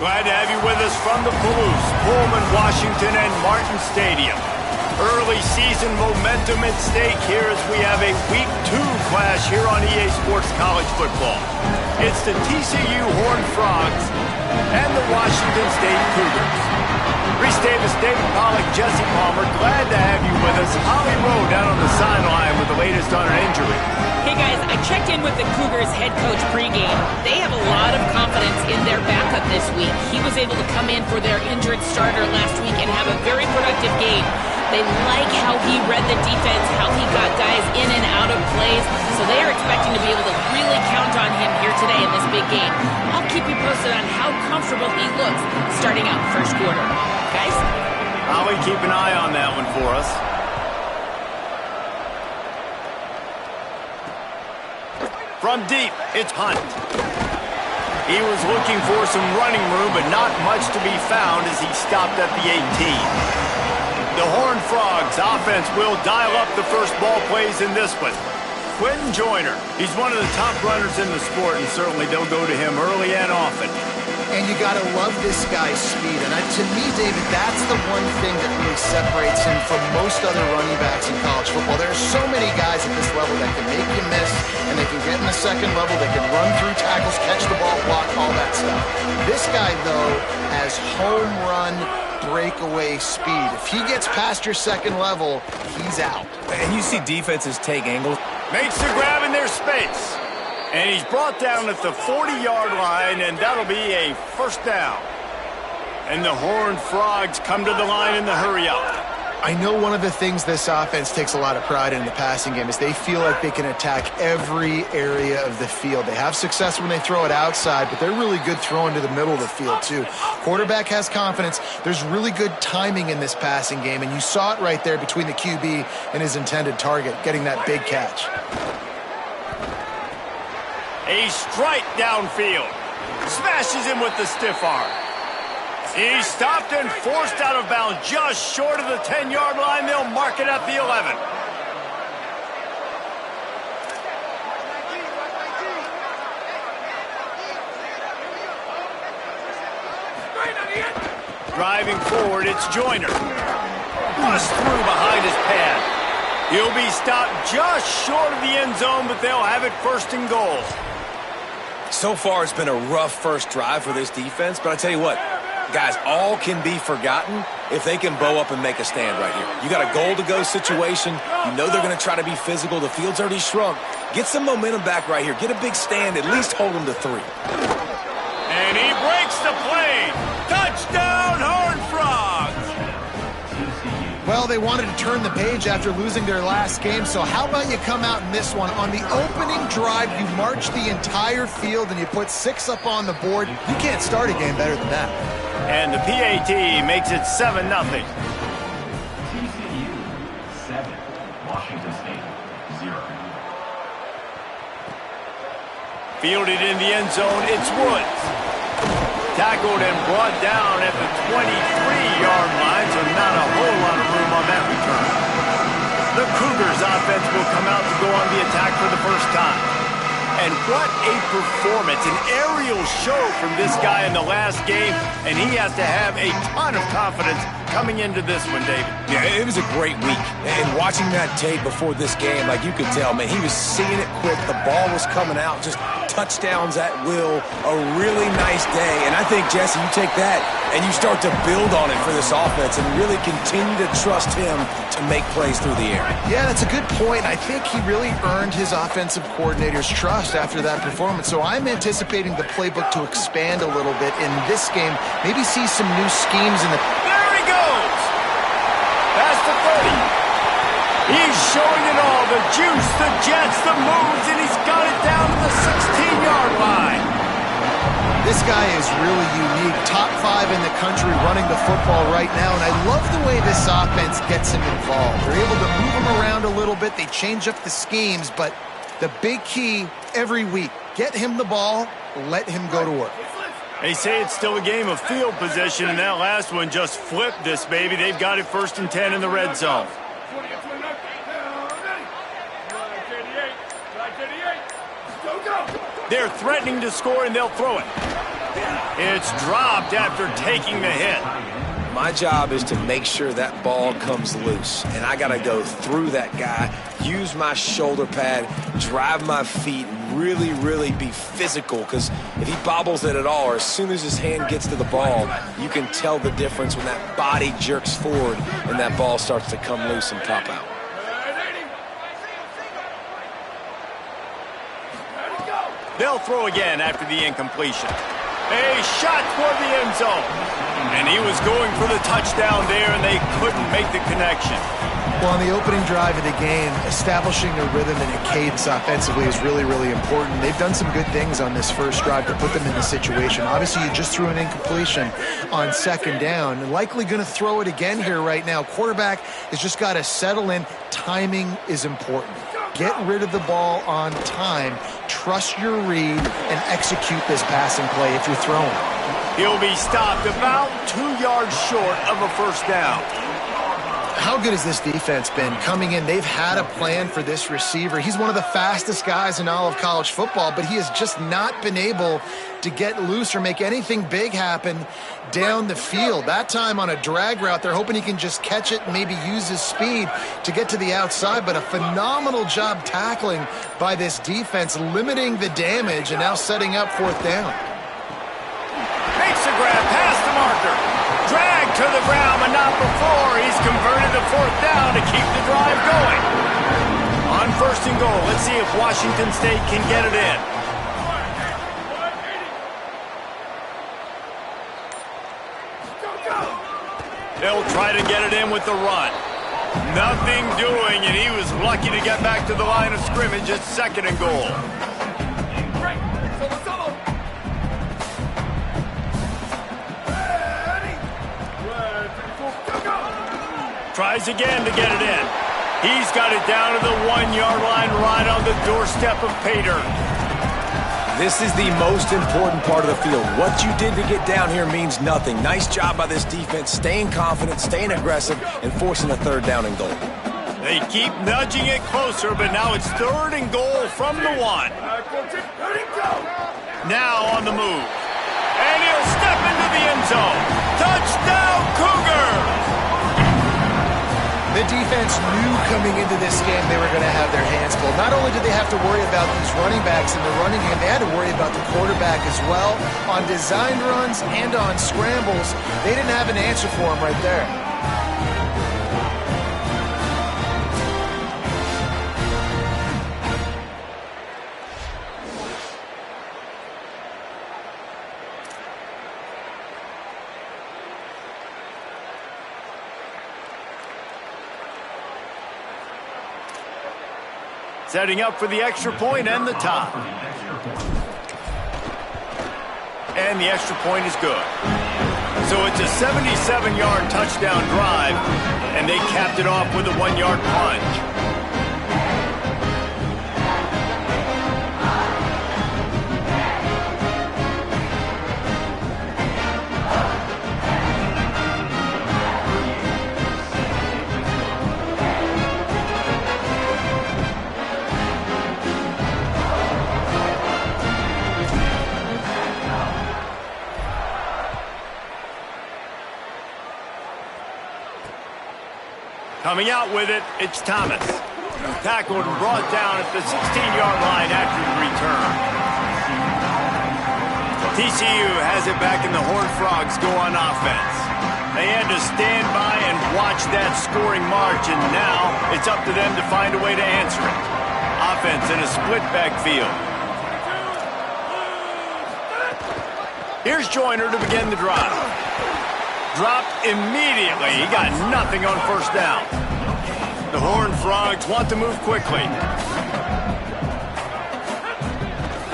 Glad to have you with us from the Palouse, Pullman, Washington, and Martin Stadium. Early season momentum at stake here as we have a Week 2 clash here on EA Sports College Football. It's the TCU Horned Frogs and the Washington State Cougars. Reese Davis, David Pollack, Jesse Palmer, glad to have you with us. Holly Rowe down on the sideline with the latest on an injury. Hey guys, I checked in with the Cougars head coach pregame. They have a lot of confidence in their backup this week. He was able to come in for their injured starter last week and have a very productive game. They like how he read the defense, how he got guys in and out of plays, so they are expecting to be able to really count on him here today in this big game. I'll keep you posted on how comfortable he looks starting out first quarter. Guys? Holly, keep an eye on that one for us. From deep, it's Hunt. He was looking for some running room, but not much to be found as he stopped at the 18. The Horned Frogs offense will dial up the first ball plays in this one. Quentin Joyner, he's one of the top runners in the sport, and certainly they'll go to him early and often. And you got to love this guy's speed. And to me, David, that's the one thing that really separates him from most other running backs in college football. There are so many guys at this level that can make you miss, and they can get in the second level. They can run through tackles, catch the ball, block, all that stuff. This guy, though, has home run breakaway speed. If he gets past your second level, he's out. And you see defenses take angles. Makes the grab in their space. And he's brought down at the 40-yard line, and that'll be a first down. And the Horned Frogs come to the line in the hurry-up. I know one of the things this offense takes a lot of pride in the passing game is they feel like they can attack every area of the field. They have success when they throw it outside, but they're really good throwing to the middle of the field, too. Quarterback has confidence. There's really good timing in this passing game, and you saw it right there between the QB and his intended target, getting that big catch. A strike downfield. Smashes him with the stiff arm. He's stopped and forced out of bounds just short of the 10-yard line. They'll mark it at the 11. Driving forward, it's Joyner. Bust through behind his pad. He'll be stopped just short of the end zone, but they'll have it first and goal. So far, it's been a rough first drive for this defense, but I tell you what, guys, all can be forgotten if they can bow up and make a stand right here. You got a goal-to-go situation. You know they're going to try to be physical. The field's already shrunk. Get some momentum back right here. Get a big stand. At least hold them to 3. And he breaks the play. Touchdown, Horned Frogs. Well, they wanted to turn the page after losing their last game, so how about you come out in this one? On the opening drive, you march the entire field and you put 6 up on the board. You can't start a game better than that. And the PAT makes it 7-0. TCU 7, Washington State 0. Fielded in the end zone, it's Woods. Tackled and brought down at the 23-yard line, so not a whole lot of room on that return. The Cougars offense will come out to go on the attack for the first time. And what a performance, an aerial show from this guy in the last game, and he has to have a ton of confidence coming into this one, David. Yeah, it was a great week. And watching that tape before this game, like you could tell, man, he was seeing it quick. The ball was coming out, just touchdowns at will. A really nice day. And I think, Jesse, you take that and you start to build on it for this offense and really continue to trust him to make plays through the air. Yeah, that's a good point. I think he really earned his offensive coordinator's trust after that performance. So I'm anticipating the playbook to expand a little bit in this game. Maybe see some new schemes in the... There he goes! Past the 30. He's showing it all. The juice, the jets, the moves, and he's got it down to the 16-yard line. This guy is really unique. Top 5 in the country running the football right now, and I love the way this offense gets him involved. They're able to move him around a little bit. They change up the schemes, but the big key every week, get him the ball, let him go to work. They say it's still a game of field position, and that last one just flipped this baby. They've got it 1st and 10 in the red zone. They're threatening to score, and they'll throw it. It's dropped after taking the hit. My job is to make sure that ball comes loose, and I got to go through that guy, use my shoulder pad, drive my feet, really, really be physical, because if he bobbles it at all, or as soon as his hand gets to the ball, you can tell the difference when that body jerks forward and that ball starts to come loose and pop out. They'll throw again after the incompletion. A shot toward the end zone. And he was going for the touchdown there, and they couldn't make the connection. Well, on the opening drive of the game, establishing a rhythm and a cadence offensively is really, really important. They've done some good things on this first drive to put them in this situation. Obviously, you just threw an incompletion on second down, and likely going to throw it again here right now. Quarterback has just got to settle in. Timing is important. Get rid of the ball on time, trust your read, and execute this passing play if you're throwing. He'll be stopped about 2 yards short of a first down. How good has this defense been coming in? They've had a plan for this receiver. He's one of the fastest guys in all of college football, but he has just not been able to get loose or make anything big happen down the field. That time on a drag route, they're hoping he can just catch it and maybe use his speed to get to the outside, but a phenomenal job tackling by this defense, limiting the damage and now setting up fourth down. Makes the grab past the marker. Drag to the ground, but not before. He's converted the fourth down to keep the drive going. On first and goal, let's see if Washington State can get it in. They'll try to get it in with the run. Nothing doing, and he was lucky to get back to the line of scrimmage at second and goal. Tries again to get it in. He's got it down to the 1 yard line right on the doorstep of Pater. This is the most important part of the field. What you did to get down here means nothing. Nice job by this defense, staying confident, staying aggressive, and forcing a third down and goal. They keep nudging it closer, but now it's third and goal from the 1. Now on the move. And he'll step into the end zone. Touchdown, Cougars! The defense knew coming into this game they were going to have their hands full. Not only did they have to worry about these running backs in the running game, they had to worry about the quarterback as well. On designed runs and on scrambles, they didn't have an answer for him right there. Setting up for the extra point and the top. And the extra point is good. So it's a 77-yard touchdown drive, and they capped it off with a 1-yard plunge. Coming out with it, it's Thomas. Tackled and brought down at the 16-yard line after the return. TCU has it back and the Horned Frogs go on offense. They had to stand by and watch that scoring march, and now it's up to them to find a way to answer it. Offense in a split backfield. Here's Joyner to begin the drive. Dropped immediately. He got nothing on first down. The Horned Frogs want to move quickly.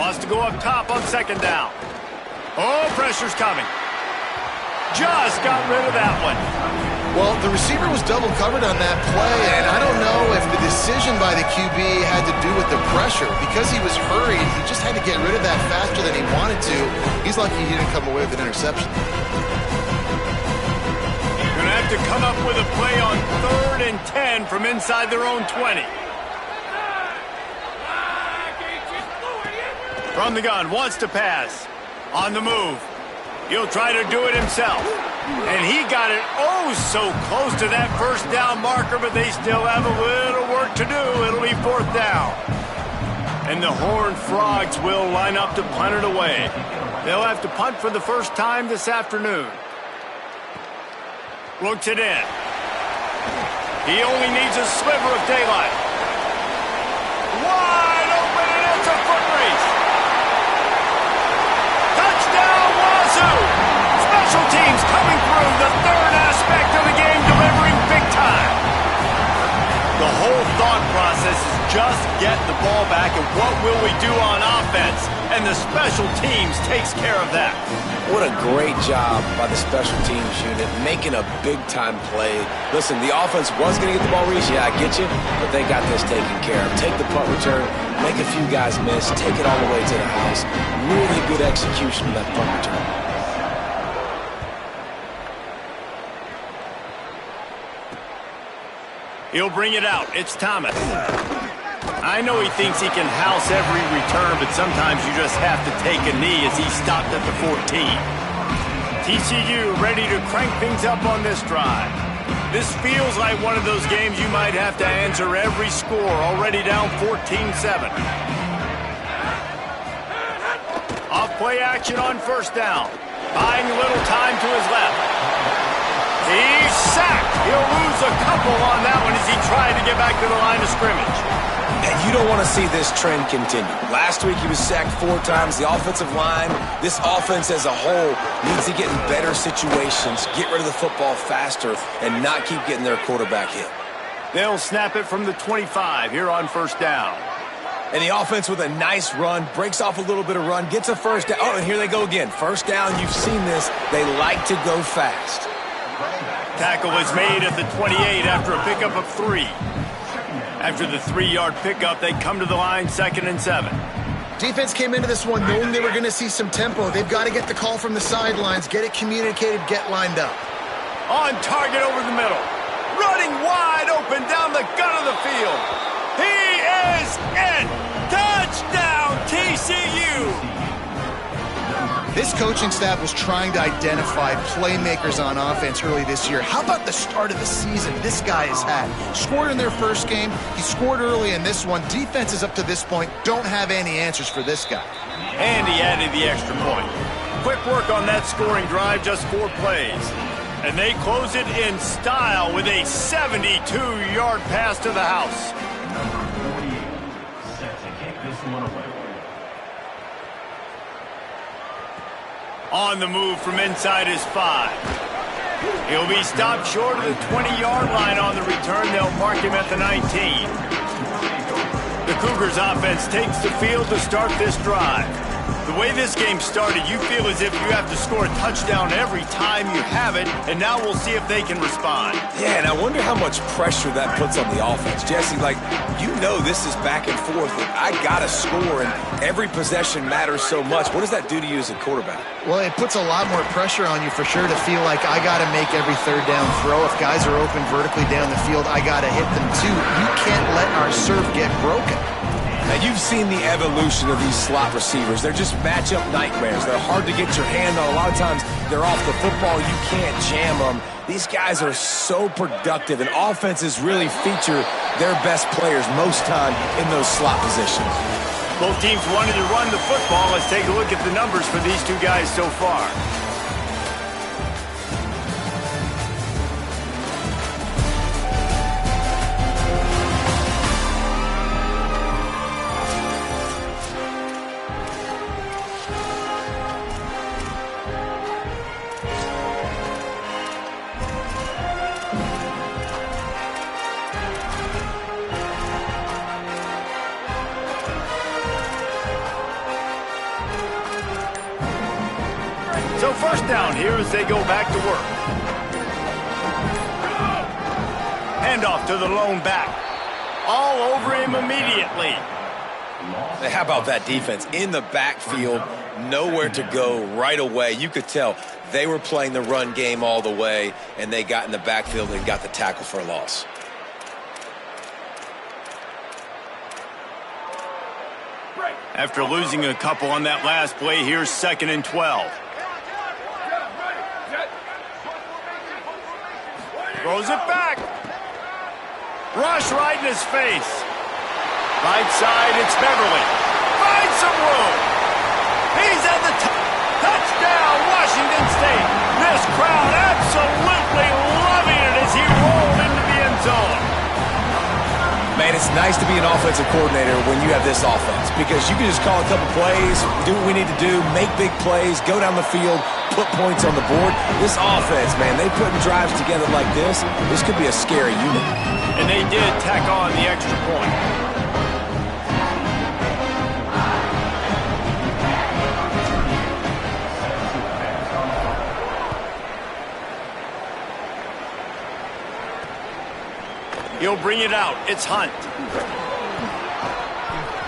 Wants to go up top on second down. Oh, pressure's coming. Just got rid of that one. Well, the receiver was double covered on that play, and I don't know if the decision by the QB had to do with the pressure. Because he was hurried, he just had to get rid of that faster than he wanted to. He's lucky he didn't come away with an interception. Gonna have to come up with a play on 3rd and 10 from inside their own 20. From the gun, wants to pass. On the move. He'll try to do it himself. And he got it oh so close to that first down marker, but they still have a little work to do. It'll be 4th down. And the Horned Frogs will line up to punt it away. They'll have to punt for the first time this afternoon. Looks it in. He only needs a sliver of daylight. Wide open, and it's a foot race. Touchdown, Wazoo! Special teams coming through, the third aspect of the game, delivering big time. The whole thought process is just get the ball back, and what will we do on offense? And the special teams takes care of that. What a great job by the special teams unit, making a big-time play. Listen, the offense was going to get the ball reached. Yeah, I get you, but they got this taken care of. Take the punt return, make a few guys miss, take it all the way to the house. Really good execution of that punt return. He'll bring it out. It's Thomas. I know he thinks he can house every return, but sometimes you just have to take a knee as he stopped at the 14. TCU ready to crank things up on this drive. This feels like one of those games you might have to answer every score, already down 14-7. Off play action on 1st down. Buying a little time to his left. He's sacked. He'll lose a couple on that one as he tried to get back to the line of scrimmage. And you don't want to see this trend continue. Last week he was sacked 4 times. The offensive line, this offense as a whole, needs to get in better situations, get rid of the football faster, and not keep getting their quarterback hit. They'll snap it from the 25 here on 1st down. And the offense with a nice run, breaks off a little bit of run, gets a 1st down. Oh, and here they go again. 1st down, you've seen this. They like to go fast. Tackle is made at the 28 after a pickup of 3. After the 3-yard pickup, they come to the line 2nd and 7. Defense came into this one knowing they were going to see some tempo. They've got to get the call from the sidelines, get it communicated, get lined up. On target over the middle. Running wide open down the gut of the field. He is in. Touchdown, TCU. This coaching staff was trying to identify playmakers on offense early this year. How about the start of the season this guy has had? Scored in their first game. He scored early in this one. Defenses up to this point don't have any answers for this guy. And he added the extra point. Quick work on that scoring drive, just 4 plays. And they close it in style with a 72-yard pass to the house. Number 48, set to kick this one away. On the move from inside his 5. He'll be stopped short of the 20-yard line on the return. They'll mark him at the 19. The Cougars offense takes the field to start this drive. The way this game started, you feel as if you have to score a touchdown every time you have it, and now we'll see if they can respond. Yeah, and I wonder how much pressure that puts on the offense. Jesse, like, you know this is back and forth, and I got to score, and every possession matters so much. What does that do to you as a quarterback? Well, it puts a lot more pressure on you for sure to feel like I got to make every 3rd down throw. If guys are open vertically down the field, I got to hit them too. You can't let our serve get broken. Now, you've seen the evolution of these slot receivers. They're just matchup nightmares. They're hard to get your hand on. A lot of times, they're off the football. You can't jam them. These guys are so productive, and offenses really feature their best players most time in those slot positions. Both teams wanted to run the football. Let's take a look at the numbers for these 2 guys so far. So 1st down here as they go back to work. Handoff to the lone back. All over him immediately. How about that defense? In the backfield, nowhere to go right away. You could tell they were playing the run game all the way, and they got in the backfield and got the tackle for a loss. After losing a couple on that last play, here's 2nd and 12. Throws it back. Rush right in his face. Right side, it's Beverly. Finds some room. He's at the top. Touchdown, Washington State. This crowd absolutely loving it as he rolled into the end zone. Man, it's nice to be an offensive coordinator when you have this offense because you can just call a couple plays, do what we need to do, make big plays, go down the field, put points on the board. This offense, man, they putting drives together like this. This could be a scary unit. And they did tack on the extra point. He'll bring it out. It's Hunt.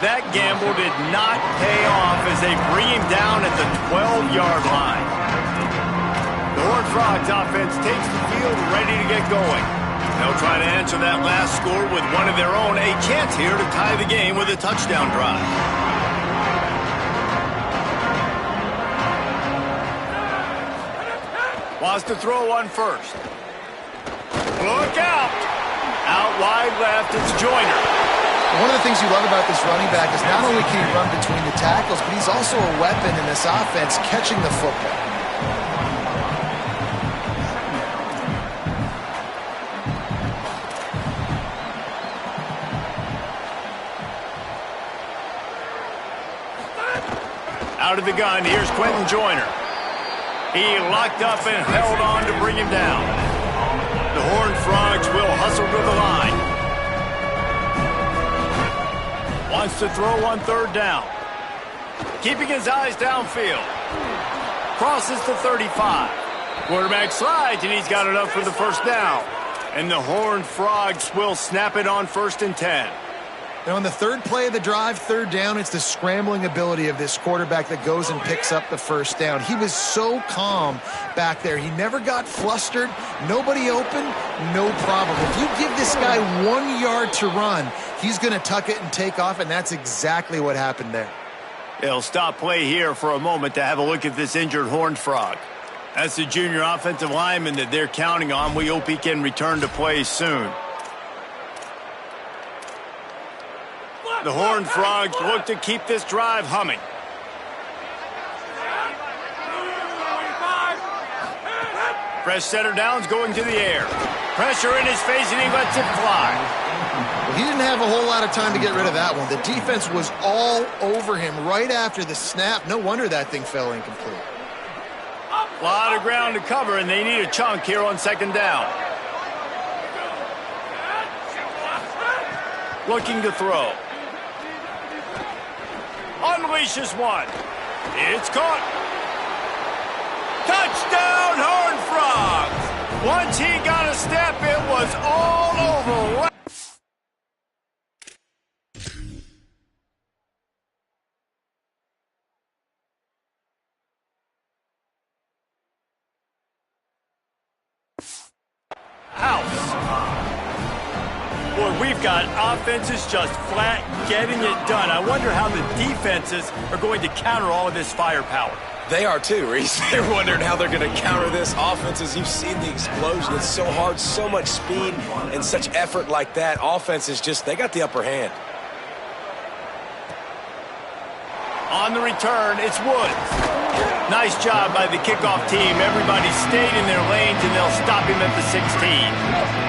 That gamble did not pay off as they bring him down at the 12-yard line. The Horned Frogs offense takes the field ready to get going. They'll try to answer that last score with one of their own. A chance here to tie the game with a touchdown drive. Wants to throw on first. Look out! Out wide left, it's Joyner. One of the things you love about this running back is not only can he run between the tackles, but he's also a weapon in this offense catching the football. Out of the gun, here's Quentin Joyner. He locked up and held on to bring him down. The Horned Frogs will hustle to the line. Wants to throw on third down. Keeping his eyes downfield. Crosses the 35. Quarterback slides, and he's got enough for the first down. And the Horned Frogs will snap it on 1st and 10. Now, on the third play of the drive, third down, it's the scrambling ability of this quarterback that goes and picks up the first down. He was so calm back there. He never got flustered. Nobody open, no problem. If you give this guy 1 yard to run, he's going to tuck it and take off, and that's exactly what happened there. They'll stop play here for a moment to have a look at this injured Horned Frog. That's the junior offensive lineman that they're counting on. We hope he can return to play soon. The Horned Frogs look to keep this drive humming. Fresh center downs going to the air. Pressure in his face, and he lets it fly. Well, he didn't have a whole lot of time to get rid of that one. The defense was all over him right after the snap. No wonder that thing fell incomplete. A lot of ground to cover, and they need a chunk here on second down. Looking to throw. Unleashes one. It's caught. Touchdown, Horned Frogs. Once he got a step, it was all over. Boy, we've got offenses just flat getting it done. I wonder how the defenses are going to counter all of this firepower. They are too, Reese. They're wondering how they're going to counter this offense. As you've seen the explosion, it's so hard, so much speed, and such effort like that. Offense is just, they got the upper hand. On the return, it's Woods. Nice job by the kickoff team. Everybody stayed in their lanes, and they'll stop him at the 16.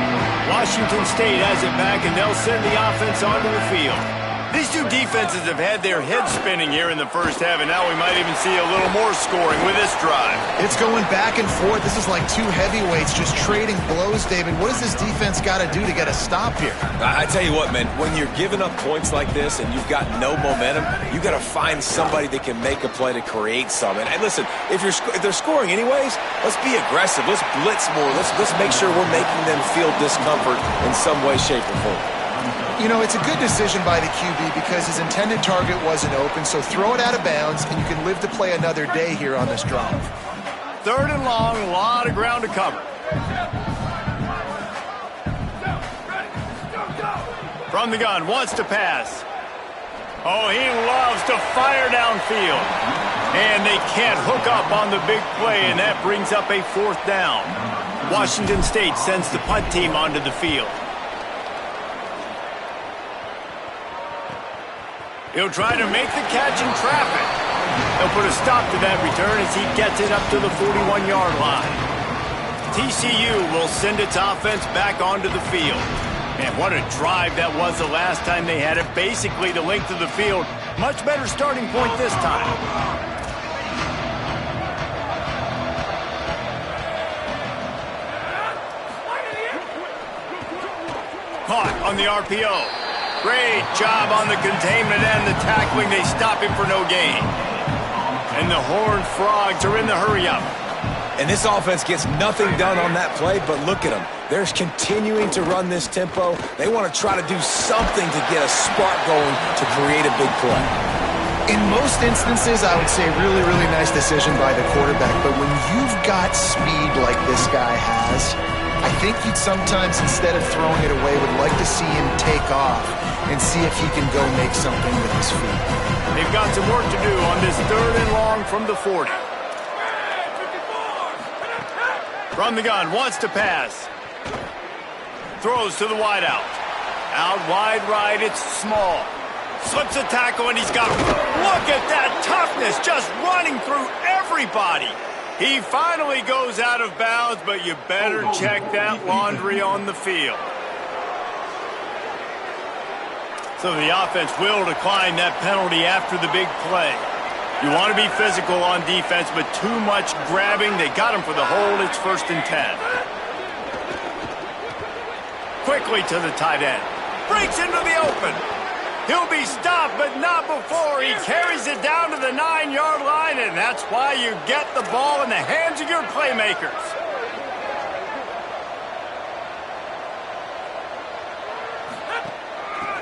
Washington State has it back, and they'll send the offense onto the field. These two defenses have had their heads spinning here in the first half, and now we might even see a little more scoring with this drive. It's going back and forth. This is like two heavyweights just trading blows, David. What does this defense got to do to get a stop here? I tell you what, man, when you're giving up points like this and you've got no momentum, you got to find somebody that can make a play to create some. And listen, if they're scoring anyways, let's be aggressive. Let's blitz more. Let's make sure we're making them feel discomfort in some way, shape, or form. You know, it's a good decision by the QB because his intended target wasn't open, so throw it out of bounds, and you can live to play another day here on this drive. Third and long, a lot of ground to cover. From the gun, wants to pass. Oh, he loves to fire downfield. And they can't hook up on the big play, and that brings up a fourth down. Washington State sends the punt team onto the field. He'll try to make the catch in traffic. They'll put a stop to that return as he gets it up to the 41-yard line. TCU will send its offense back onto the field. Man, what a drive that was the last time they had it. Basically the length of the field. Much better starting point this time. Caught on the RPO. Great job on the containment and the tackling. They stop him for no gain. And the Horned Frogs are in the hurry-up. And this offense gets nothing done on that play, but look at them. They're continuing to run this tempo. They want to try to do something to get a spark going to create a big play. In most instances, I would say really, really nice decision by the quarterback. But when you've got speed like this guy has, I think you'd sometimes, instead of throwing it away, would like to see him take off and see if he can go make something with his feet. They've got some work to do on this 3rd and long from the 40. From the gun, wants to pass. Throws to the wideout. Out wide right, it's Small. Slips a tackle and he's got him. Look at that toughness, just running through everybody. He finally goes out of bounds, but you better check that laundry on the field. So the offense will decline that penalty after the big play. You want to be physical on defense, but too much grabbing. They got him for the hold. It's 1st and 10. Quickly to the tight end. Breaks into the open. He'll be stopped, but not before. He carries it down to the 9-yard line, and that's why you get the ball in the hands of your playmakers.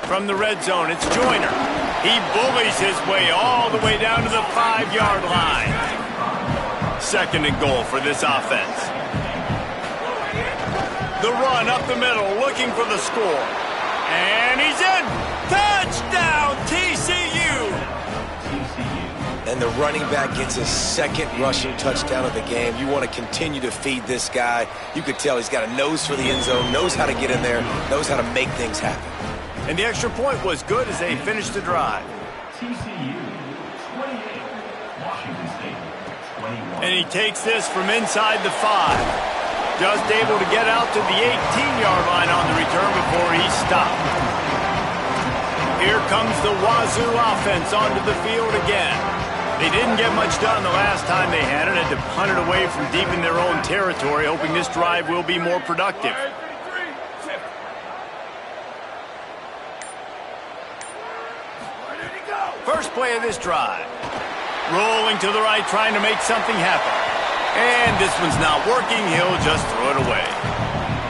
From the red zone, it's Joyner. He bullies his way all the way down to the 5-yard line. 2nd and goal for this offense. The run up the middle, looking for the score. And he's in. Touchdown, TCU! And the running back gets his 2nd rushing touchdown of the game. You want to continue to feed this guy. You could tell he's got a nose for the end zone, knows how to get in there, knows how to make things happen. And the extra point was good as they finished the drive. TCU 28, Washington State 21. And he takes this from inside the 5. Just able to get out to the 18-yard line on the return before he's stopped. Here comes the Wazoo offense onto the field again. They didn't get much done the last time they had it. Had to punt it away from deep in their own territory, hoping this drive will be more productive. First play of this drive. Rolling to the right, trying to make something happen. And this one's not working. He'll just throw it away.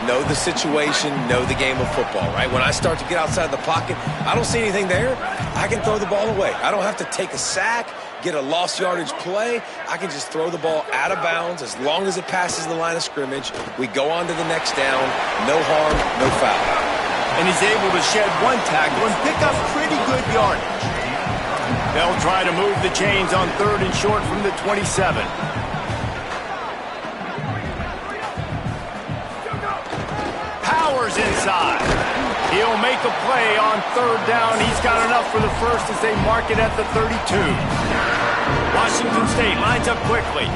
Know the situation, know the game of football, right? When I start to get outside the pocket, I don't see anything there. I can throw the ball away. I don't have to take a sack, get a lost yardage play. I can just throw the ball out of bounds as long as it passes the line of scrimmage. We go on to the next down. No harm, no foul. And he's able to shed one tackle and pick up pretty good yardage. They'll try to move the chains on 3rd and short from the 27. Powers inside. He'll make a play on 3rd down. He's got enough for the first as they mark it at the 32. Washington State lines up quickly.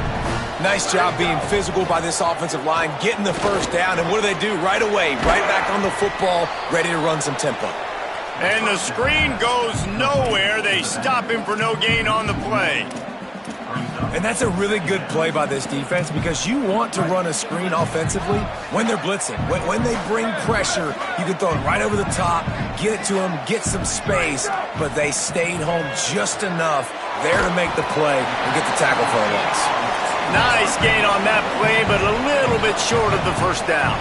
Nice job being physical by this offensive line, getting the 1st down, and what do? Right away, right back on the football, ready to run some tempo. And the screen goes nowhere. They stop him for no gain on the play. And that's a really good play by this defense because you want to run a screen offensively when they're blitzing. When they bring pressure, you can throw it right over the top, get it to them, get some space, but they stayed home just enough there to make the play and get the tackle for a loss. Nice gain on that play, but a little bit short of the 1st down.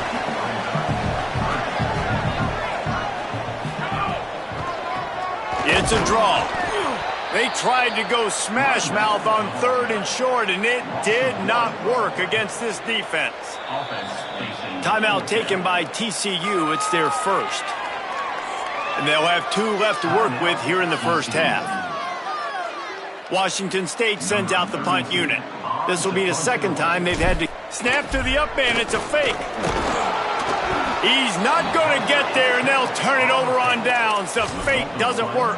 It's a draw. They tried to go smash mouth on 3rd and short, and it did not work against this defense. Timeout taken by TCU. It's their 1st. And they'll have 2 left to work with here in the 1st half. Washington State sends out the punt unit. This will be the 2nd time they've had to Snap to the up man. It's a fake. He's not going to get there, and they'll turn it over on downs. The fake doesn't work.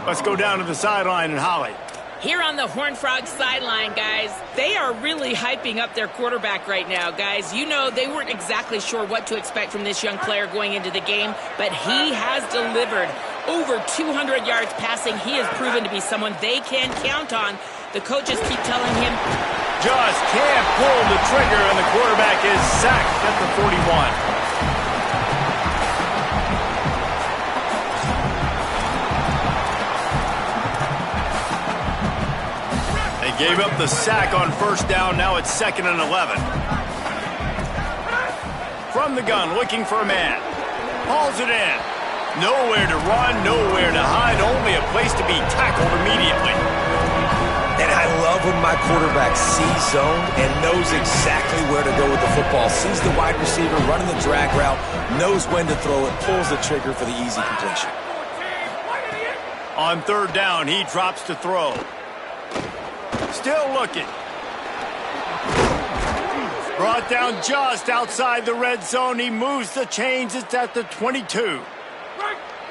Let's go down to the sideline and Holly. Here on the Horned Frog sideline, guys, they are really hyping up their quarterback right now, guys. You know, they weren't exactly sure what to expect from this young player going into the game, but he has delivered over 200 yards passing. He has proven to be someone they can count on. The coaches keep telling him, just can't pull the trigger, and the quarterback is sacked at the 41. Gave up the sack on first down. Now it's 2nd and 11. From the gun, looking for a man. Hauls it in. Nowhere to run, nowhere to hide. Only a place to be tackled immediately. And I love when my quarterback sees zone and knows exactly where to go with the football. Sees the wide receiver running the drag route, knows when to throw it, pulls the trigger for the easy completion. On 3rd down, he drops to throw. Still looking. Brought down just outside the red zone. He moves the chains. It's at the 22.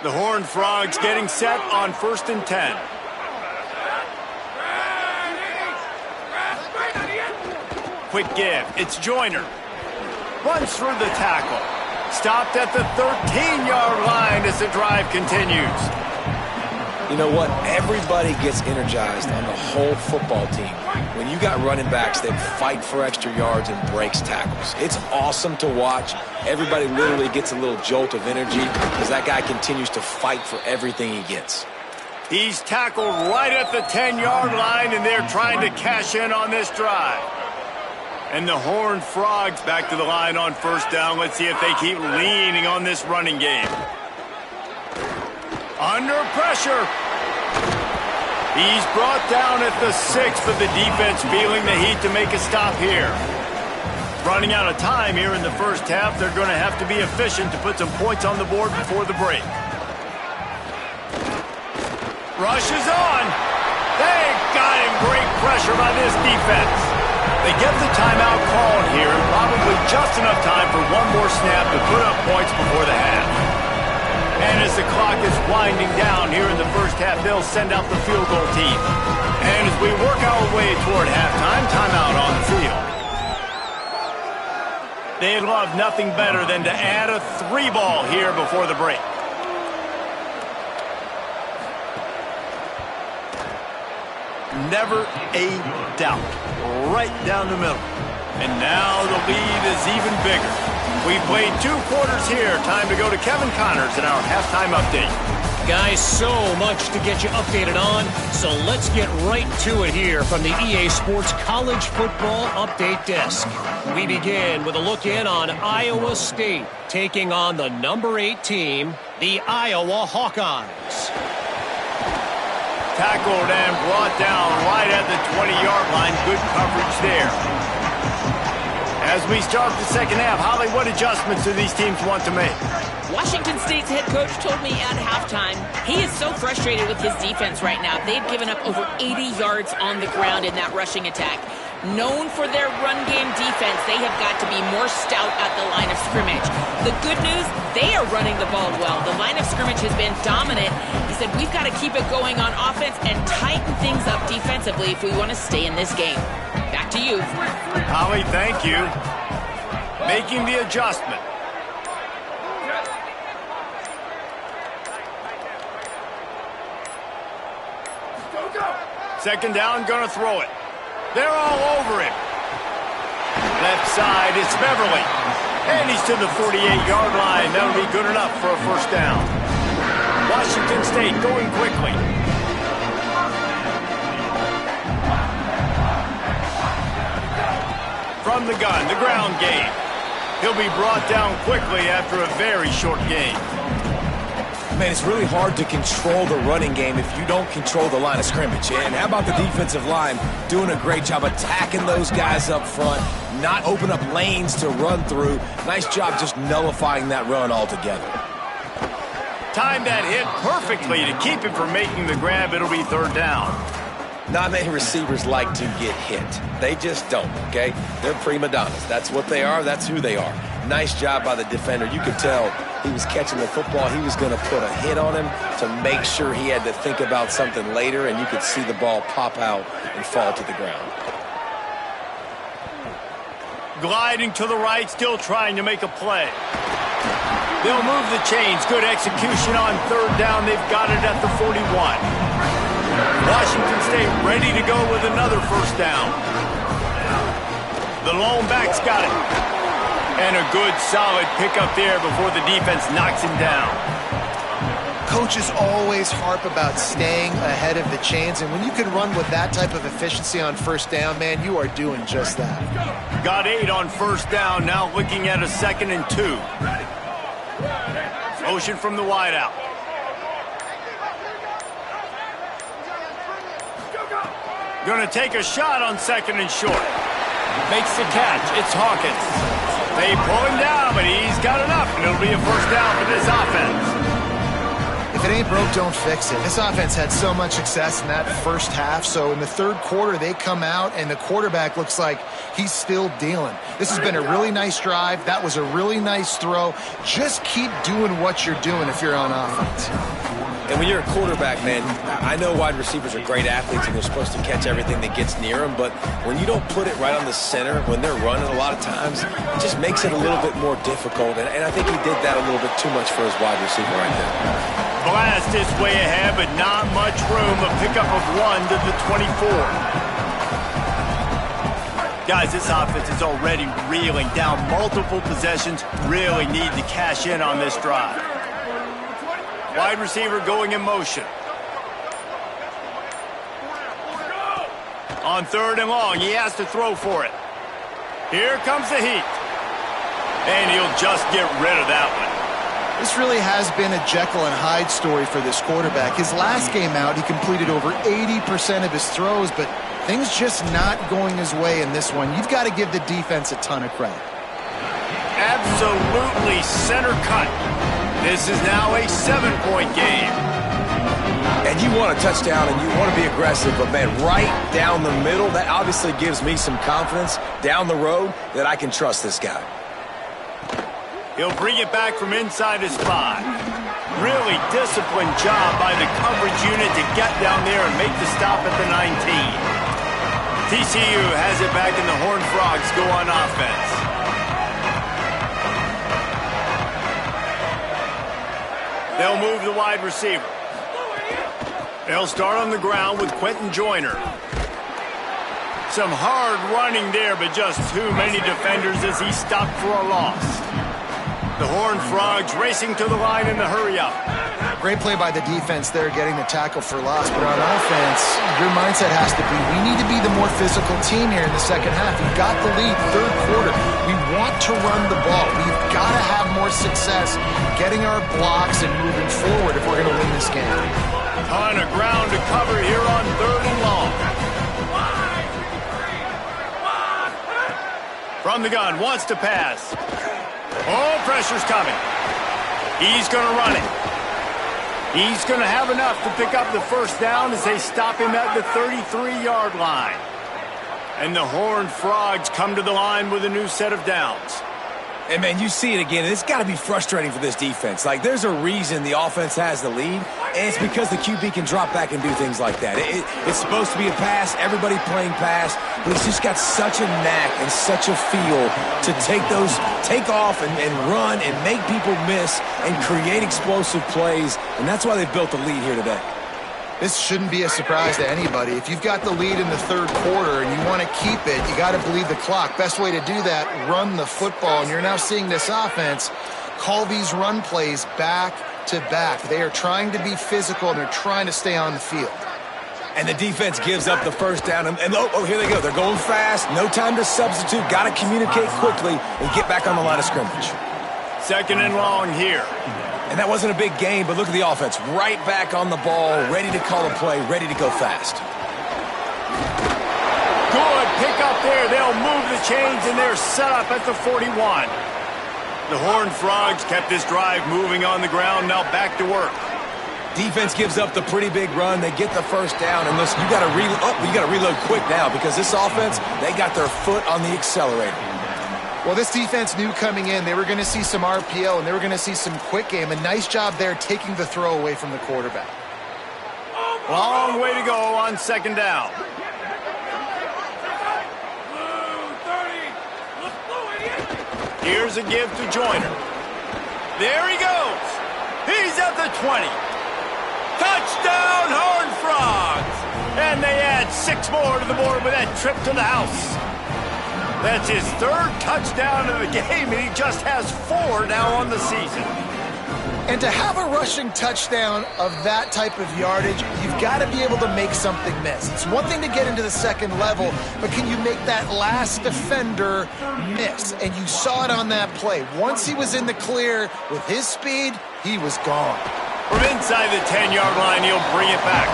The Horned Frogs getting set on 1st and 10. Quick give. It's Joyner. Runs through the tackle. Stopped at the 13-yard line as the drive continues. You know what? Everybody gets energized on the whole football team when you got running backs that fight for extra yards and breaks tackles. It's awesome to watch. Everybody literally gets a little jolt of energy as that guy continues to fight for everything he gets. He's tackled right at the 10-yard line, and they're trying to cash in on this drive. And the Horned Frogs back to the line on 1st down. Let's see if they keep leaning on this running game. Under pressure. He's brought down at the 6, but the defense feeling the heat to make a stop here. Running out of time here in the first half. They're going to have to be efficient to put some points on the board before the break. Rush is on. They got him. Great pressure by this defense. They get the timeout called here, and probably just enough time for one more snap to put up points before the half. And as the clock is winding down here in the first half, they'll send out the field goal team. And as we work our way toward halftime, timeout on the field. They'd love nothing better than to add a 3-ball here before the break. Never a doubt. Right down the middle. And now the lead is even bigger. We played 2 quarters here. Time to go to Kevin Connors in our halftime update. Guys, so much to get you updated on, so let's get right to it here from the EA Sports College Football Update Desk. We begin with a look in on Iowa State, taking on the number 8 team, the Iowa Hawkeyes. Tackled and brought down right at the 20-yard line. Good coverage there. As we start the second half, Holly, what adjustments do these teams want to make? Washington State's head coach told me at halftime he is so frustrated with his defense right now. They've given up over 80 yards on the ground in that rushing attack. Known for their run game defense, they have got to be more stout at the line of scrimmage. The good news, they are running the ball well. The line of scrimmage has been dominant. He said we've got to keep it going on offense and tighten things up defensively if we want to stay in this game. Back to you. Holly, thank you. Making the adjustment. Second down, gonna throw it. They're all over him. Left side, it's Beverly. And he's to the 48-yard line. That'll be good enough for a first down. Washington State going quickly. From the gun, the ground game. He'll be brought down quickly after a very short game. Man, it's really hard to control the running game if you don't control the line of scrimmage. And how about the defensive line doing a great job attacking those guys up front, not open up lanes to run through. Nice job just nullifying that run altogether. Timed that hit perfectly to keep him from making the grab. It'll be third down. Not many receivers like to get hit. They just don't, okay? They're prima donnas. That's what they are. That's who they are. Nice job by the defender. You could tell he was catching the football. He was going to put a hit on him to make sure he had to think about something later, and you could see the ball pop out and fall to the ground. Gliding to the right, still trying to make a play. They'll move the chains. Good execution on third down. They've got it at the 41. Washington State ready to go with another first down. The lone back's got it. And a good, solid pickup there before the defense knocks him down. Coaches always harp about staying ahead of the chains, and when you can run with that type of efficiency on first down, man, you are doing just that. Got 8 on first down, now looking at a 2nd and 2. Motion from the wideout. Gonna take a shot on 2nd and short. Makes the catch. It's Hawkins. They pull him down, but he's got enough, and it'll be a first down for this offense. If it ain't broke, don't fix it. This offense had so much success in that first half, so in the third quarter, they come out, and the quarterback looks like he's still dealing. This has been a really nice drive. That was a really nice throw. Just keep doing what you're doing if you're on offense. And when you're a quarterback, man, I know wide receivers are great athletes and they're supposed to catch everything that gets near them, but when you don't put it right on the center, when they're running a lot of times, it just makes it a little bit more difficult. And I think he did that a little bit too much for his wide receiver right there. Blast is way ahead, but not much room. A pickup of 1 to the 24. Guys, this offense is already reeling down multiple possessions. Really need to cash in on this drive. Wide receiver going in motion. On 3rd and long, he has to throw for it. Here comes the heat. And he'll just get rid of that one. This really has been a Jekyll and Hyde story for this quarterback. His last game out, he completed over 80% of his throws, but things just not going his way in this one. You've got to give the defense a ton of credit. Absolutely center cut. This is now a 7-point game. And you want a touchdown and you want to be aggressive, but man, right down the middle, that obviously gives me some confidence down the road that I can trust this guy. He'll bring it back from inside his 5. Really disciplined job by the coverage unit to get down there and make the stop at the 19. TCU has it back and the Horned Frogs go on offense. They'll move the wide receiver. They'll start on the ground with Quentin Joyner. Some hard running there, but just too many defenders as he stopped for a loss. The Horned Frogs racing to the line in the hurry-up. Great play by the defense there, getting the tackle for loss. But on offense, your mindset has to be, we need to be the more physical team here in the second half. We've got the lead, third quarter. We want to run the ball. We've got to have more success getting our blocks and moving forward if we're going to win this game. Ton of ground to cover here on 3rd and long. From the gun, wants to pass. Oh, pressure's coming. He's going to run it. He's going to have enough to pick up the first down as they stop him at the 33-yard line. And the Horned Frogs come to the line with a new set of downs. And, man, you see it again. It's got to be frustrating for this defense. Like, there's a reason the offense has the lead, and it's because the QB can drop back and do things like that. It's supposed to be a pass, everybody playing pass, but he's just got such a knack and such a feel to take off and run and make people miss and create explosive plays, and that's why they've built the lead here today. This shouldn't be a surprise to anybody. If you've got the lead in the third quarter and you want to keep it, you got to bleed the clock. Best way to do that, run the football. And you're now seeing this offense call these run plays back to back. They are trying to be physical and they're trying to stay on the field. And the defense gives up the first down. And here they go. They're going fast. No time to substitute. Got to communicate quickly and get back on the line of scrimmage. 2nd and long here. And that wasn't a big game, but look at the offense. Right back on the ball, ready to call a play, ready to go fast. Good pick up there. They'll move the chains, and they're set up at the 41. The Horned Frogs kept this drive moving on the ground. Now back to work. Defense gives up the pretty big run. They get the first down. And listen, you got to reload quick now because this offense, they got their foot on the accelerator. Well, this defense knew coming in they were going to see some RPO and they were going to see some quick game. A nice job there taking the throw away from the quarterback. Long way to go on second down. Here's a give to Joyner. There he goes. He's at the 20. Touchdown, Horned Frogs! And they add 6 more to the board with that trip to the house. That's his 3rd touchdown of the game, and he just has 4 now on the season. And to have a rushing touchdown of that type of yardage, you've got to be able to make something miss. It's one thing to get into the second level, but can you make that last defender miss? And you saw it on that play. Once he was in the clear with his speed, he was gone. From inside the 10-yard line, he'll bring it back.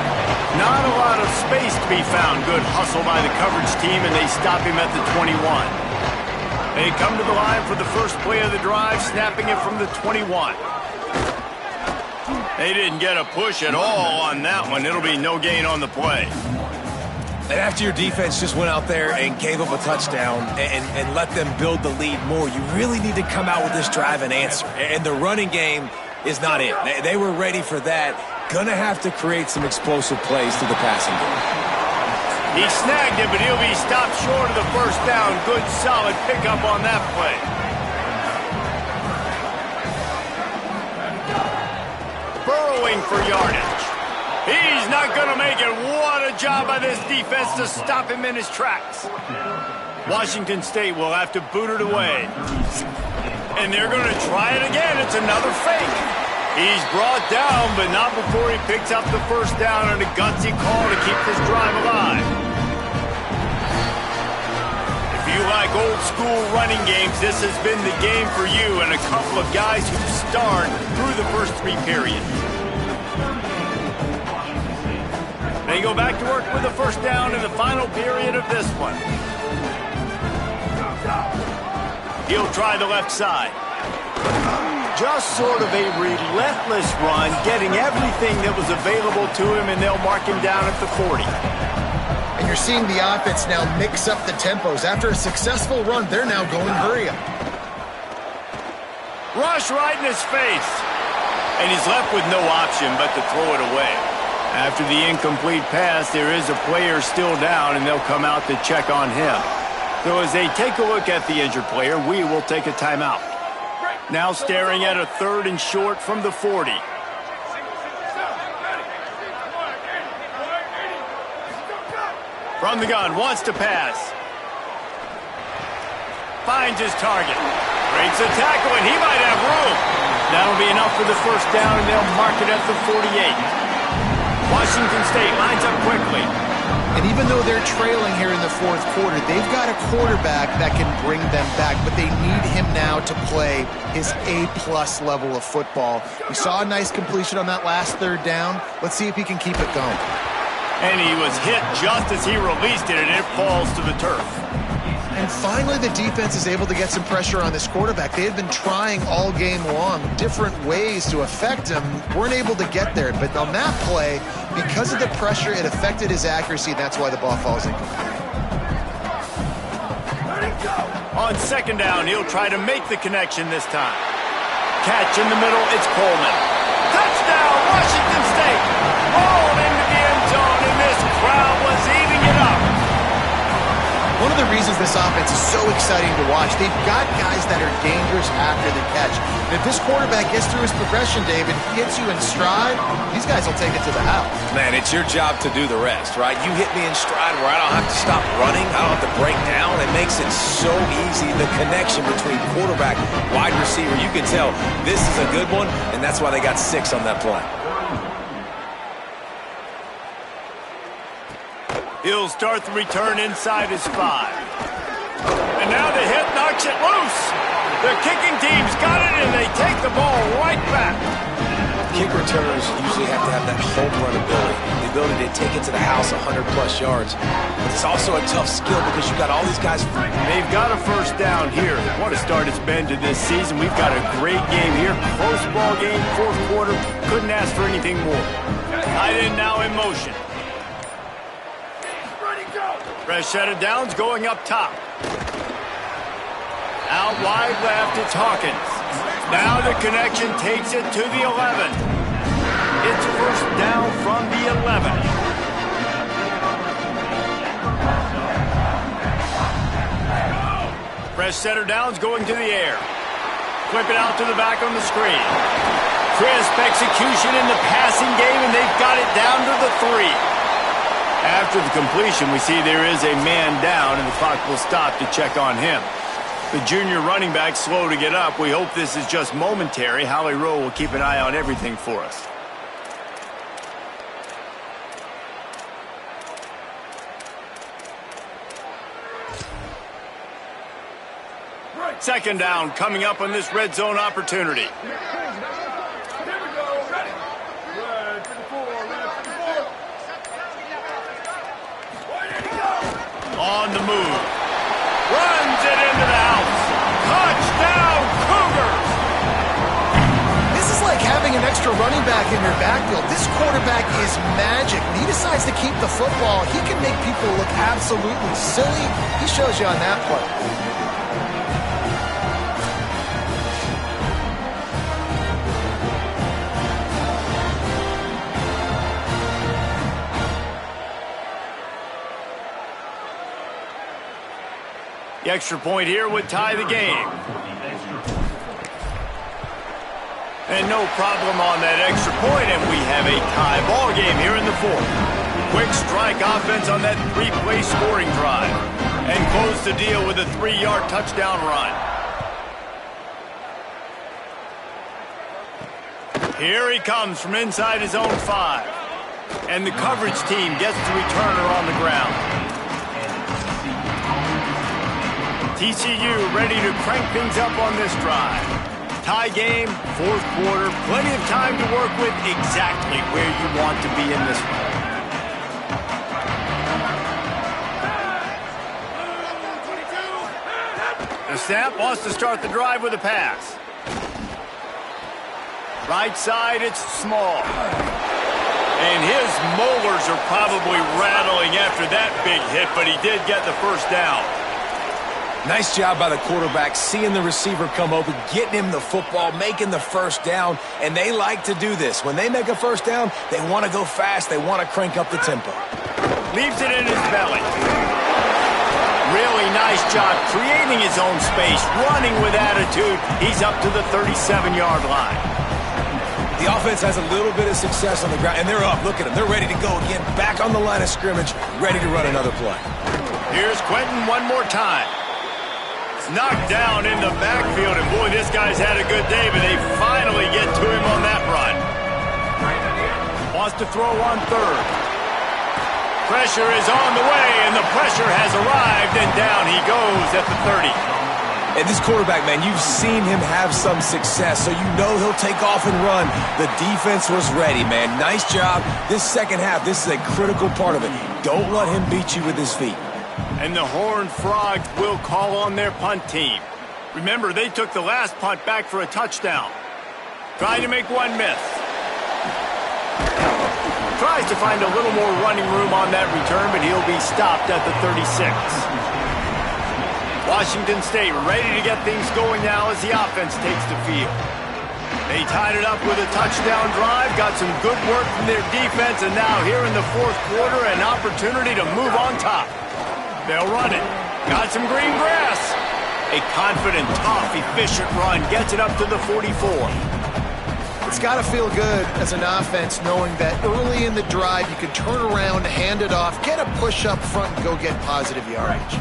Not a lot of space to be found. Good hustle by the coverage team, and they stop him at the 21. They come to the line for the first play of the drive, snapping it from the 21. They didn't get a push at all on that one. It'll be no gain on the play. And after your defense just went out there and gave up a touchdown and let them build the lead more, you really need to come out with this drive and answer. And the running game is not it. They were ready for that. Gonna have to create some explosive plays to the passing game. He snagged it, but he'll be stopped short of the first down. Good, solid pickup on that play. Burrowing for yardage. He's not going to make it. What a job by this defense to stop him in his tracks. Washington State will have to boot it away. And they're going to try it again. It's another fake. He's brought down, but not before he picks up the first down on a gutsy call to keep this drive alive. If you like old school running games, this has been the game for you and a couple of guys who starred through the first 3 periods. They go back to work with the first down in the final period of this one. He'll try the left side. Just sort of a relentless run, getting everything that was available to him, and they'll mark him down at the 40. And you're seeing the offense now mix up the tempos. After a successful run, they're now going hurry up. Rush right in his face. And he's left with no option but to throw it away. After the incomplete pass, there is a player still down, and they'll come out to check on him. So as they take a look at the injured player, we will take a timeout. Now staring at a 3rd and short from the 40. From the gun, wants to pass. Finds his target. Breaks a tackle, and he might have room. That'll be enough for the first down, and they'll mark it at the 48. Washington State lines up quickly. And even though they're trailing here in the 4th quarter, they've got a quarterback that can bring them back, but they need him now to play his A-plus level of football. We saw a nice completion on that last 3rd down. Let's see if he can keep it going. And he was hit just as he released it, and it falls to the turf. And finally, the defense is able to get some pressure on this quarterback. They had been trying all game long different ways to affect him. Weren't able to get there. But on that play, because of the pressure, it affected his accuracy. That's why the ball falls in. On second down, he'll try to make the connection this time. Catch in the middle, it's Coleman. Touchdown, Washington State. Rolled into the end zone, and this crowd was eating it up. One of the reasons this offense is so exciting to watch, they've got guys that are dangerous after the catch. And if this quarterback gets through his progression, David, hits you in stride, these guys will take it to the house. Man, it's your job to do the rest, right? You hit me in stride where I don't have to stop running. I don't have to break down. It makes it so easy, the connection between quarterback, wide receiver. You can tell this is a good one, and that's why they got 6 on that play. He'll start the return inside his 5. And now the hit knocks it loose. The kicking team's got it, and they take the ball right back. Kicker returners usually have to have that home run ability, the ability to take it to the house 100-plus yards. But it's also a tough skill because you've got all these guys. They've got a first down here. What a start it's been to this season. We've got a great game here. Close ball game, fourth quarter. Couldn't ask for anything more. Tight end now in motion. Fresh set of downs going up top. Out wide left, it's Hawkins. Now the connection takes it to the 11. It's first down from the 11. Fresh set of downs going to the air. Flip it out to the back on the screen. Crisp execution in the passing game, and they've got it down to the 3. After the completion, we see there is a man down, and the clock will stop to check on him. The junior running back slow to get up. We hope this is just momentary. Howie Rowe will keep an eye on everything for us. Second down coming up on this red zone opportunity. On the move. Runs it into the house. Touchdown, Cougars! This is like having an extra running back in your backfield. This quarterback is magic. When he decides to keep the football, he can make people look absolutely silly. He shows you on that play. The extra point here would tie the game. And no problem on that extra point, and we have a tie ball game here in the fourth. Quick strike offense on that 3-play scoring drive. And close the deal with a 3-yard touchdown run. Here he comes from inside his own 5. And the coverage team gets the returner on the ground. TCU ready to crank things up on this drive. Tie game, fourth quarter, plenty of time to work with, exactly where you want to be in this one. The snap wants to start the drive with a pass. Right side, it's Small. And his molars are probably rattling after that big hit, but he did get the first down. Nice job by the quarterback, seeing the receiver come open, getting him the football, making the first down, and they like to do this. When they make a first down, they want to go fast, they want to crank up the tempo. Leaves it in his belly. Really nice job creating his own space, running with attitude. He's up to the 37-yard line. The offense has a little bit of success on the ground, and they're up. Look at them. They're ready to go again, back on the line of scrimmage, ready to run another play. Here's Quentin one more time. Knocked down in the backfield, and boy, this guy's had a good day, but they finally get to him on that run. Wants to throw on third. Pressure is on the way, and the pressure has arrived, and down he goes at the 30. And this quarterback, man, you've seen him have some success, so you know he'll take off and run. The defense was ready, man. Nice job. This second half, this is a critical part of it. Don't let him beat you with his feet. And the Horned Frogs will call on their punt team. Remember, they took the last punt back for a touchdown. Trying to make one miss. Tries to find a little more running room on that return, but he'll be stopped at the 36. Washington State ready to get things going now as the offense takes the field. They tied it up with a touchdown drive, got some good work from their defense, and now here in the fourth quarter, an opportunity to move on top. They'll run it. Got some green grass. A confident, tough, efficient run gets it up to the 44. It's got to feel good as an offense knowing that early in the drive you can turn around, hand it off, get a push up front, and go get positive yardage.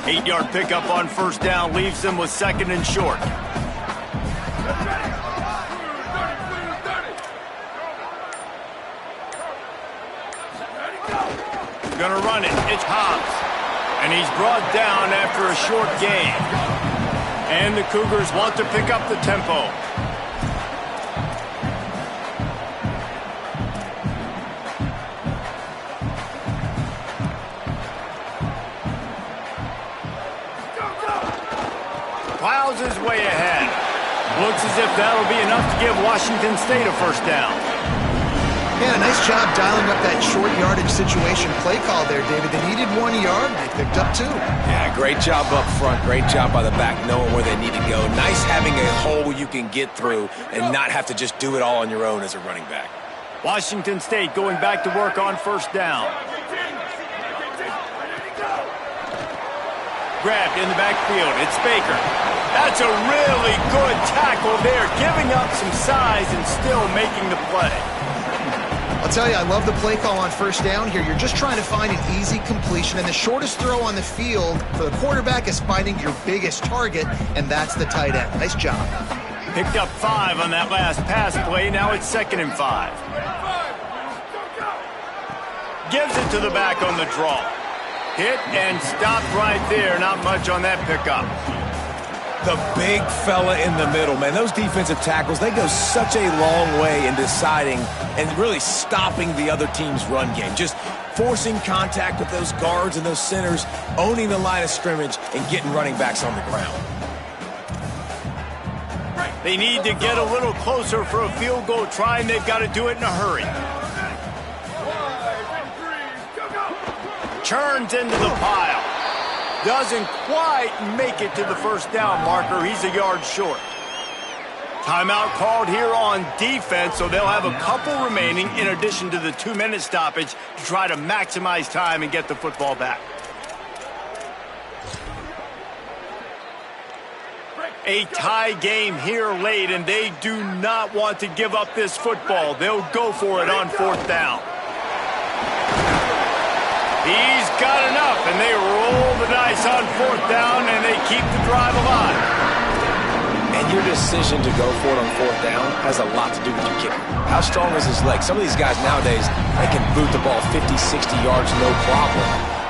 8-yard pickup on first down leaves them with second and short. Gonna run it. It's Hobbs. And he's brought down after a short gain. And the Cougars want to pick up the tempo. claws his way ahead. Looks as if that'll be enough to give Washington State a first down. Yeah, nice job dialing up that short yardage situation play call there, David. They needed 1 yard. They picked up 2. Yeah, great job up front. Great job by the back knowing where they need to go. Nice having a hole you can get through and not have to just do it all on your own as a running back. Washington State going back to work on first down. Grabbed in the backfield. It's Baker. That's a really good tackle there, giving up some size and still making the play. I'll tell you, I love the play call on first down here. You're just trying to find an easy completion, and the shortest throw on the field for the quarterback is finding your biggest target, and that's the tight end. Nice job. Picked up 5 on that last pass play. Now it's 2nd and 5. Gives it to the back on the draw. Hit and stopped right there. Not much on that pickup. The big fella in the middle, man. Those defensive tackles, they go such a long way in deciding and really stopping the other team's run game. Just forcing contact with those guards and those centers, owning the line of scrimmage, and getting running backs on the ground. They need to get a little closer for a field goal try, and they've got to do it in a hurry. Churns into the pile. Doesn't quite make it to the first down marker. He's a yard short. Timeout called here on defense, so they'll have a couple remaining in addition to the 2-minute stoppage to try to maximize time and get the football back. A tie game here late, and they do not want to give up this football. They'll go for it on 4th down. He's got enough, and they roll the dice on 4th down, and they keep the drive alive. And your decision to go for it on 4th down has a lot to do with your kicker. How strong is his leg? Some of these guys nowadays, they can boot the ball 50, 60 yards, no problem.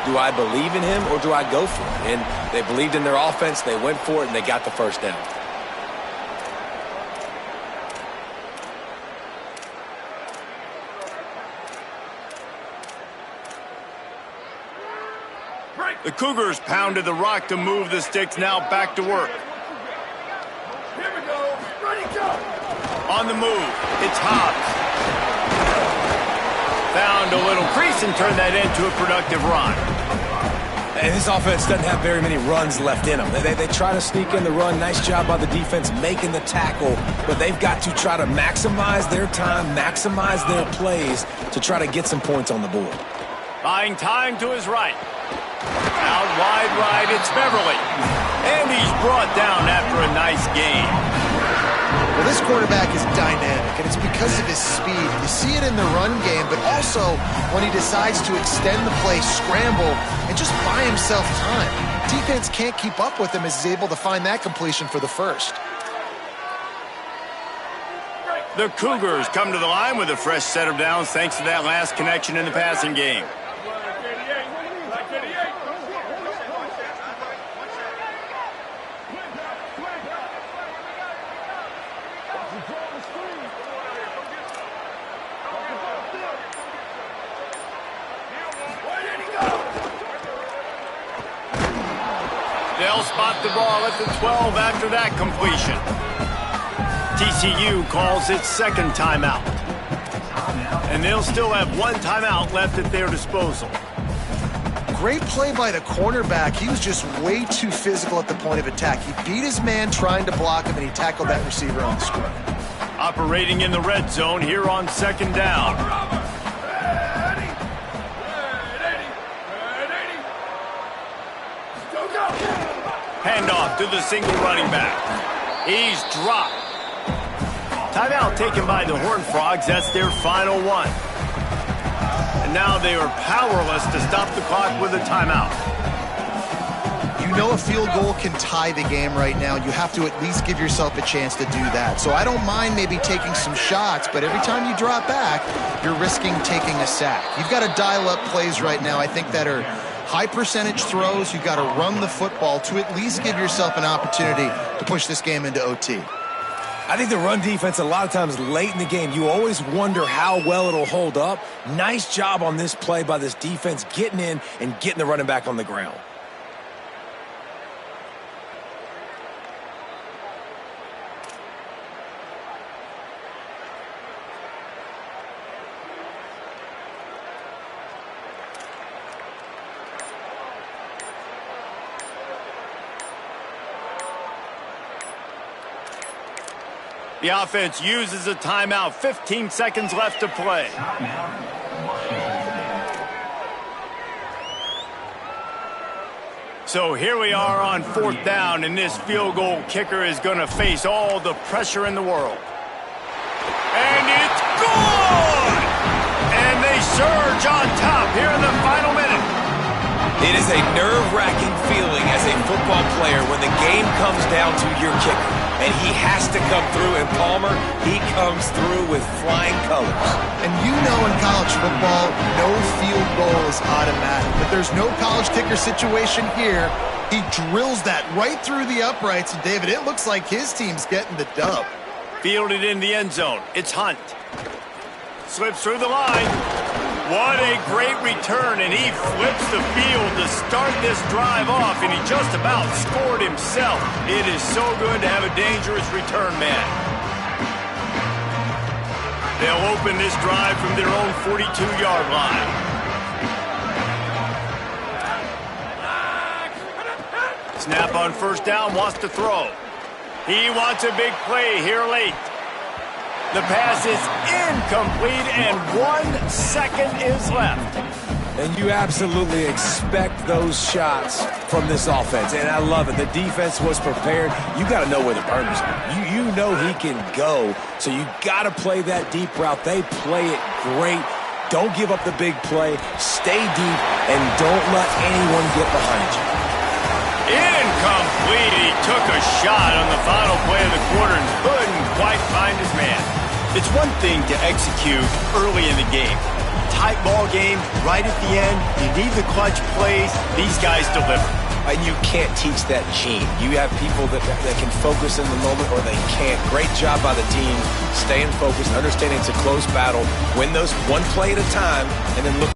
Do I believe in him, or do I go for it? And they believed in their offense, they went for it, and they got the first down. The Cougars pounded the rock to move the sticks, now back to work. Here we go. Ready, go. On the move, it's Hobbs. Found a little crease and turned that into a productive run. And this offense doesn't have very many runs left in them. They try to sneak in the run. Nice job by the defense making the tackle, but they've got to try to maximize their time, maximize their plays to try to get some points on the board. Buying time to his right. Out wide right, it's Beverly. And he's brought down after a nice game. Well, this quarterback is dynamic, and it's because of his speed. You see it in the run game, but also when he decides to extend the play, scramble, and just buy himself time. Defense can't keep up with him as he's able to find that completion for the first. The Cougars come to the line with a fresh set of downs thanks to that last connection in the passing game. They'll spot the ball at the 12 after that completion. TCU calls its 2nd timeout. And they'll still have 1 timeout left at their disposal. Great play by the cornerback. He was just way too physical at the point of attack. He beat his man trying to block him, and he tackled that receiver on the screen. Operating in the red zone here on 2nd down. Handoff to the single running back. He's dropped. Timeout taken by the Horned Frogs. That's their final one. And now they are powerless to stop the clock with a timeout. You know a field goal can tie the game right now. You have to at least give yourself a chance to do that. So I don't mind maybe taking some shots, but every time you drop back, you're risking taking a sack. You've got to dial up plays right now, I think, that are high percentage throws. You've got to run the football to at least give yourself an opportunity to push this game into OT. I think the run defense, a lot of times late in the game, you always wonder how well it'll hold up. Nice job on this play by this defense, getting in and getting the running back on the ground. The offense uses a timeout. 15 seconds left to play. So here we are on 4th down, and this field goal kicker is going to face all the pressure in the world. And it's good! And they surge on top here in the final minute. It is a nerve-wracking feeling as a football player when the game comes down to your kicker. And he has to come through, and Palmer, he comes through with flying colors. And you know in college football, no field goal is automatic. But there's no college kicker situation here. He drills that right through the uprights. And, David, it looks like his team's getting the dub. Fielded in the end zone. It's Hunt. Slips through the line. What a great return, and he flips the field to start this drive off, and he just about scored himself. It is so good to have a dangerous return man. They'll open this drive from their own 42-yard line. Snap on 1st down, wants to throw. He wants a big play here late. The pass is incomplete, and 1 second is left. And you absolutely expect those shots from this offense, and I love it. The defense was prepared. You got to know where the burners are. You know he can go, so you got to play that deep route. They play it great. Don't give up the big play. Stay deep, and don't let anyone get behind you. Incomplete. He took a shot on the final play of the quarter and couldn't quite find his man. It's one thing to execute early in the game. Tight ball game, right at the end, you need the clutch plays. These guys deliver. And you can't teach that gene. You have people that can focus in the moment or they can't. Great job by the team, staying focused, understanding it's a close battle. Win those one play at a time, and then look